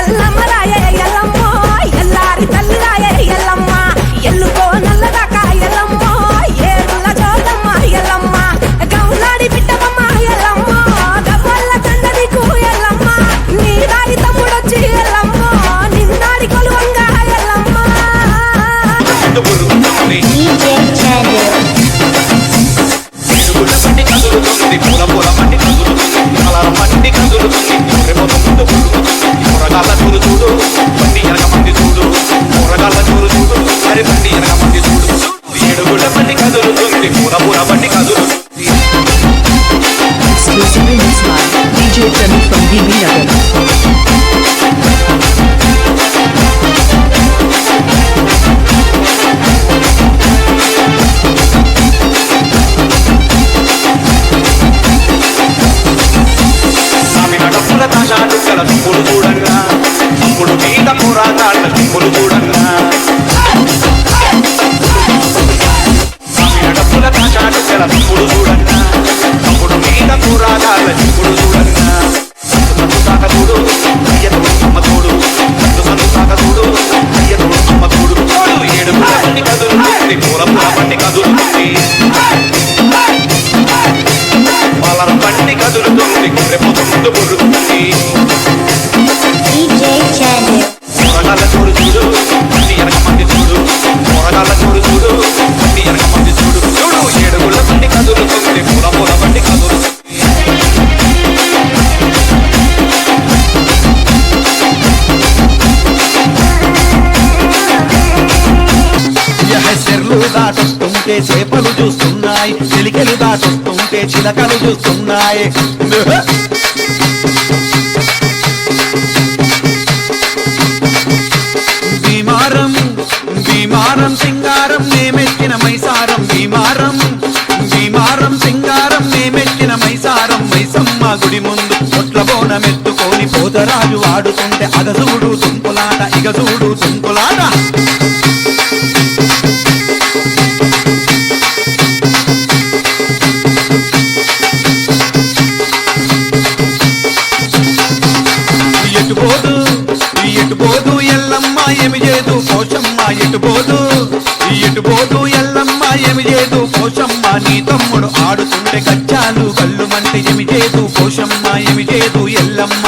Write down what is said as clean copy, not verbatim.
ఎల్లమ్మరాయే ఎల్లమ్మ ఎల్లారి తల్లిరాయే ఎల్లమ్మ ఎల్లుకో నల్లదాకా ఎల్లమ్మ ఏడుల జోలమ్మ ఎల్లమ్మ గౌలాడి బిడ్డమ్మ ఎల్లమ్మ గవ్వల్ల తండదికు ఎల్లమ్మ నీ దారి తమ్ముడొచ్చి ఎల్లమ్మ నిన్నాడి కొలువంగా ఎల్లమ్మ పూల పూల మండి కదులుతుంది కలర మండి కదులుతుంది ముందు కూరగాళ్ళ చూడు చూడు బండి ఎనక మంది చూడు కూరగాళ్ళ చూడు చూడు మరి బండి ఎనక మంది చూడు ఏడుగుళ్ళ బండి కదులుతుంది పూల పూల బండి కదులుతుంది DJ Premi from DB Nagar. తుమ్ములు చూడంగా తమ్ముడు మీద కూరగాళ్ళ తుమ్ములు చూడంగా డబ్బుల కాశాడు గల తుమ్ముడు చూడంగా తమ్ముడు మీద కూరగాళ్ళ తుమ్ముడు చూడంగా సందు సాక చూడు అయ్యతోడు అమ్మ తోడు సందు సాక చూడు అయ్యతోడు అమ్మ తోడు చూడు ఏడు పూల బండి కదులుతుంది పూల పూల బండి కదులుతుంది వాళ్ళ బండి కదులుతుంది రేపు ముందు బొరుతుంది కూరగాళ్ళ చూడు చూడు బండి ఎనక మంది చూడు కూరగాళ్ళ చూడు చూడు బండి ఎనక మంది చూడు చూడు ఏడుగుళ్ళ బండి కదులుతుంది పూల పూల బండి కదులుతుంది చెర్లు దాటొస్తుంటే చేపలు చూస్తున్నాయి చిలికెలు దాటొస్తుంటే చిలకలు చూస్తున్నాయి భీమారం భీమారం సింగారం నేమెక్కిన మైసారం భీమారం భీమారం సింగారం నేమెక్కిన మైసారం మైసమ్మ గుడి ముందు పొట్ల బోనమెత్తుకొని పోతరాజు ఆడుతుంటే అగసూడు తుంపులాట ఇగసూడు తుంపులాట ఎటుపోదు ఎల్లమ్మ ఏమి చేదు పోషమ్మ ఎటుపోదు ఎల్లమ్మ ఏమి చేదు పోషమ్మ నీ తమ్ముడు ఆడుతుంటే గచ్చాలు కళ్ళు మంటే ఏమి చేదు పోషమ్మ ఏమి చేదు ఎల్లమ్మ